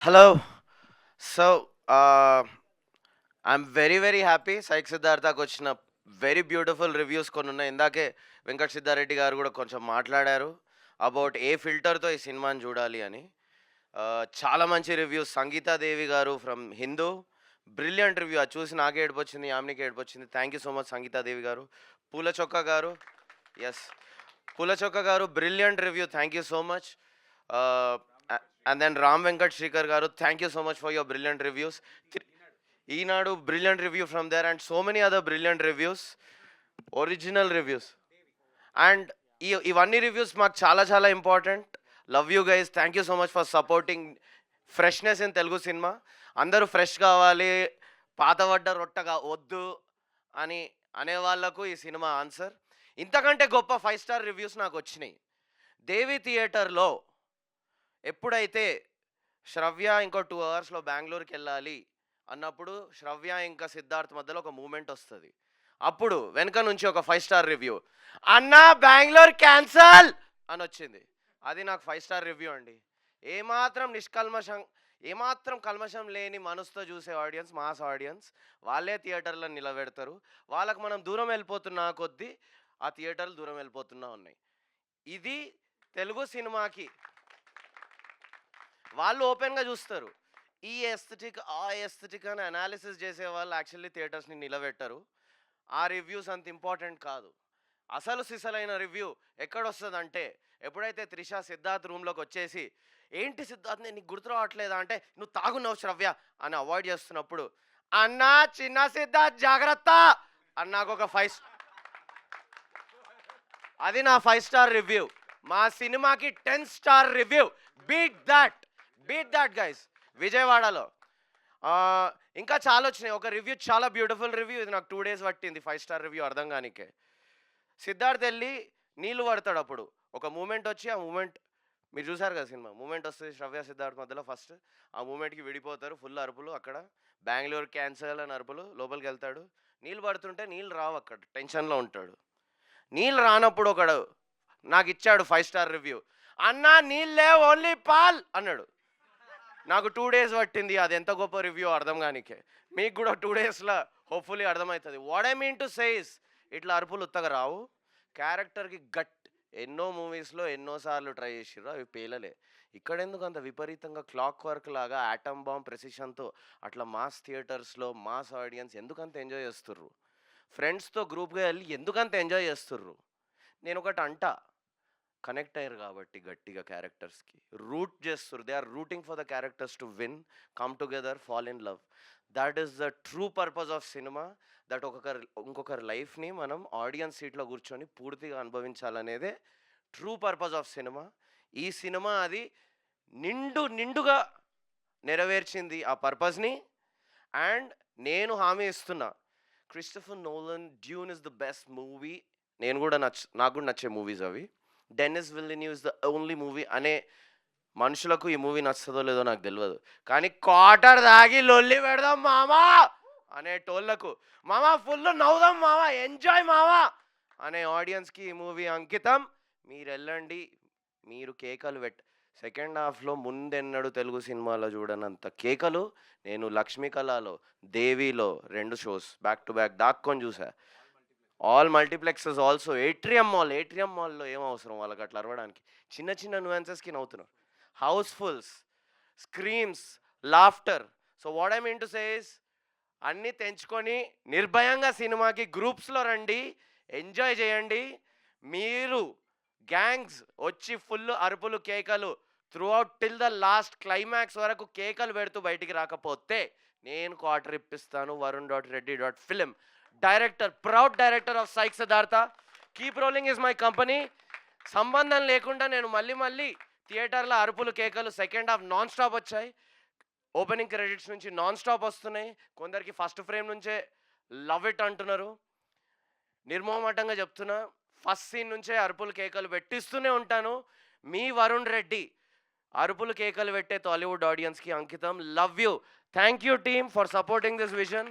Hello. So, I'm very happy. Psych సిద్ధార్థకు వచ్చిన very beautiful reviews కొన్ని ఉన్నాయి. ఇందాకే వెంకట్ సిద్ధారెడ్డి గారు కూడా కొంచెం మాట్లాడారు అబౌట్ ఏ ఫిల్టర్తో ఈ సినిమాని చూడాలి అని. చాలా మంచి రివ్యూస్. సంగీతాదేవి గారు ఫ్రమ్ హిందూ బ్రిలియంట్ రివ్యూ. అది చూసి నాకే ఏడుపొచ్చింది, యామినికి ఏడుపొచ్చింది. Thank you so much Sangeetha Devi గారు. పూల చొక్క గారు, ఎస్, పూల చొక్క గారు brilliant review. Thank you so much. And then Ram Venkat Shrikar garu, thank you so much for your brilliant reviews. Eenadu, brilliant review from there, and so many other brilliant reviews, original reviews. And ఇవన్నీ reviews మాకు చాలా చాలా important. Love you guys, thank you so much for supporting freshness in Telugu cinema. అందరూ fresh కావాలి, పాతబడ్డ రొట్టగా వద్దు అని అనేవాళ్లకు ఈ cinema answer. ఇంతకంటే గొప్ప 5 స్టార్ రివ్యూస్ నాకు వచ్చినాయి. దేవి థియేటర్లో ఎప్పుడైతే శ్రవ్య ఇంకో 2 అవర్స్లో బెంగళూరుకి వెళ్ళాలి అన్నప్పుడు శ్రవ్య ఇంకా సిద్ధార్థ్ మధ్యలో ఒక మూమెంట్ వస్తుంది. అప్పుడు వెనక నుంచి ఒక 5 స్టార్ రివ్యూ, అన్నా బెంగళూరు క్యాన్సల్ అని వచ్చింది. అది నాకు 5 స్టార్ రివ్యూ అండి. ఏమాత్రం కల్మషం లేని మనసుతో చూసే ఆడియన్స్, మాస్ ఆడియన్స్, వాళ్ళే థియేటర్లో నిలబెడతారు. వాళ్ళకు మనం దూరం వెళ్ళిపోతున్నా కొద్దీ ఆ థియేటర్లు దూరం వెళ్ళిపోతున్నా ఉన్నాయి. ఇది తెలుగు సినిమాకి వాళ్ళు ఓపెన్గా చూస్తారు. ఈ ఎస్థెటిక్ ఆ ఎస్థెటిక్ అని అనాలిసిస్ చేసే వాళ్ళు యాక్చువల్లీ థియేటర్స్ని నిలబెట్టరు. ఆ రివ్యూస్ అంత ఇంపార్టెంట్ కాదు. అసలు సిసలైన రివ్యూ ఎక్కడొస్తుందంటే ఎప్పుడైతే త్రిష సిద్ధార్థ్ రూమ్లోకి వచ్చేసి, ఏంటి సిద్ధార్థ్ నేను నీకు గుర్తు రావట్లేదా అంటే, నువ్వు తాగున్నావు శ్రవ్య అని అవాయిడ్ చేస్తున్నప్పుడు, అన్నా చిన్న సిద్ధార్థ్ జాగ్రత్త అన్నాకు ఒక అది నా 5 స్టార్ రివ్యూ. మా సినిమాకి 10 star review. Beat that guys. విజయవాడలో ఇంకా చాలా వచ్చినాయి. ఒక రివ్యూ చాలా బ్యూటిఫుల్ రివ్యూ, ఇది నాకు 2 డేస్ పట్టింది 5 స్టార్ రివ్యూ అర్థం కానికే. సిద్ధార్థ్ వెళ్ళి నీళ్లు పడతాడు, అప్పుడు ఒక మూమెంట్ వచ్చి, ఆ మూమెంట్ మీరు చూసారు కదా సినిమా, మూమెంట్ వస్తుంది శ్రవ్య సిద్ధార్థ్ మధ్యలో. ఫస్ట్ ఆ మూమెంట్కి విడిపోతారు, ఫుల్ అరుపులు, అక్కడ బెంగళూరు క్యాన్సల్ అని అరుపులు. లోపలికి వెళ్తాడు, నీళ్ళు పడుతుంటే నీళ్ళు రావు, అక్కడ టెన్షన్లో ఉంటాడు. నీళ్ళు రానప్పుడు ఒకడు నాకు ఇచ్చాడు 5 స్టార్ రివ్యూ, అన్నా నీళ్ళే ఓన్లీ పాల్ అన్నాడు. నాకు 2 డేస్ పట్టింది అది ఎంత గొప్ప రివ్యూ అర్థం కానికే. మీకు కూడా 2 డేస్లో హోప్ఫుల్లీ అర్థమవుతుంది. What I mean to says, ఇట్లా అరుపులు ఉత్తగా రావు. క్యారెక్టర్కి ఎన్నో మూవీస్లో ఎన్నోసార్లు ట్రై చేసిర్రు, అవి పేలలే. ఇక్కడ ఎందుకు అంత విపరీతంగా క్లాక్ వర్క్ లాగా ఆటమ్ బాంబ్ ప్రెసిషన్తో అట్లా మాస్ థియేటర్స్లో మాస్ ఆడియన్స్ ఎందుకంత ఎంజాయ్ చేస్తుర్రు? ఫ్రెండ్స్తో గ్రూప్గా వెళ్ళి ఎందుకంత ఎంజాయ్ చేస్తుర్రు? నేను ఒకటి అంటా, కనెక్ట్ అయ్యారు కాబట్టి గట్టిగా క్యారెక్టర్స్కి రూట్ చేస్తారు. They are rooting for the characters to win, come together, fall in love. That is the true purpose of cinema. That ఇంకొకరి లైఫ్ని మనం ఆడియన్స్ సీట్లో కూర్చొని పూర్తిగా అనుభవించాలనేదే ట్రూ పర్పస్ ఆఫ్ సినిమా. ఈ సినిమా అది నిండుగా నెరవేర్చింది ఆ పర్పస్ని. అండ్ నేను హామీ ఇస్తున్నా, Christopher Nolan Dune is the best movie. నాకు కూడా నచ్చే మూవీస్ అవి. Denis Villeneuve is the only movie అనే మనుషులకు ఈ మూవీ నచ్చుతుందో లేదో నాకు తెలియదు, కానీ క్వార్టర్ దాగి లొల్లి పెడదాం మామా అనే టోళ్లకు, మామా ఫుల్ నవ్వుదాం మామా, ఎంజాయ్ మామా అనే ఆడియన్స్కి ఈ మూవీ అంకితం. మీరు వెళ్ళండి, మీరు కేకలు సెకండ్ హాఫ్లో ముందెన్నడు తెలుగు సినిమాలో చూడనంత కేకలు నేను లక్ష్మీకళలో, దేవిలో 2 షోస్ బ్యాక్ టు బ్యాక్ దాక్కొని చూసా. All multiplexes also. ఏట్రియం మాల్లో ఏం అవసరం వాళ్ళకి అట్లా అరవడానికి? చిన్న న్యూయాన్సెస్కి నవ్వుతున్నారు. Housefuls, స్క్రీమ్స్, laughter. So what I mean to say is, అన్నీ తెంచుకొని నిర్భయంగా సినిమాకి గ్రూప్స్లో రండి, ఎంజాయ్ చేయండి. మీరు గ్యాంగ్స్ వచ్చి ఫుల్ అరుపులు కేకలు through out till the last climax వరకు కేకలు పెడుతూ బయటికి రాకపోతే నేను క్వార్టర్ ఇప్పిస్తాను. varun.reddy.film, director, proud director of Psych Siddhartha. Keep rolling is my company. సంబంధం లేకుండా నేను మళ్ళీ థియేటర్లో అరుపులు కేకలు. సెకండ్ హాఫ్ నాన్ స్టాప్ వచ్చాయి, ఓపెనింగ్ క్రెడిట్స్ నుంచి నాన్ స్టాప్ వస్తున్నాయి. కొందరికి ఫస్ట్ ఫ్రేమ్ నుంచే లవ్ ఇట్ అంటున్నారు. నిర్మోహమాటంగా చెప్తున్నా, ఫస్ట్ సీన్ నుంచే అరుపులు కేకలు పెట్టిస్తూనే ఉంటాను. మీ వరుణ్ రెడ్డి అరుపులు కేకలు పెట్టే టాలీవుడ్ ఆడియన్స్కి అంకితం. Love you. Thank you team for supporting this vision.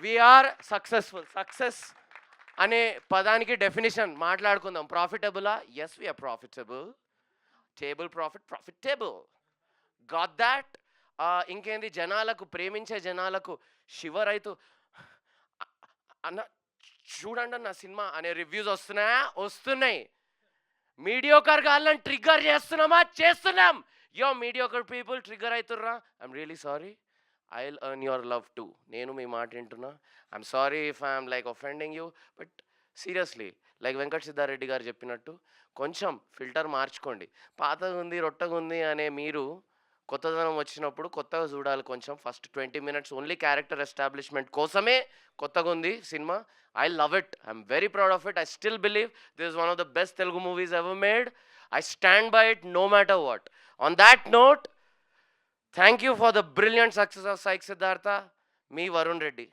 We're successful. Success అనే పదానికి డెఫినేషన్ మాట్లాడుకుందాం. ప్రాఫిటబులా? Yes, we're profitable. Table profit, profitable. Got that. ఇంకేంది, జనాలకు, ప్రేమించే జనాలకు షివర్ అవుతూ అన్న చూడండి అన్న సినిమా అనే రివ్యూస్ వస్తున్నాయి. మీడియోకర్ గాళ్ళని ట్రిగ్గర్ చేస్తున్నాం. యో మీడియోకర్ పీపుల్ ట్రిగ్గర్ అవుతుర్రా, I'm really sorry. I will earn your love too. నేను మీ మాట వింటున్నా. I'm sorry if I'm like offending you, but seriously like Venkat Siddhareddy గారు చెప్పినట్టు కొంచెం ఫిల్టర్ మార్చుకోండి. పాతగా ఉంది, రొట్టగా ఉంది అనే మీరు కొత్తదనం వచ్చినప్పుడు కొత్తగా చూడాలి. కొంచెం first 20 minutes only character establishment కోసమే కొత్తగా ఉంది సినిమా. I love it. I'm very proud of it. I still believe this is one of the best Telugu movies ever made. I stand by it no matter what. On that note, thank you for the brilliant success of Psych Siddhartha. మీ Varun Reddy.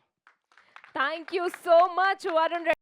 Thank you so much, Varun Reddy.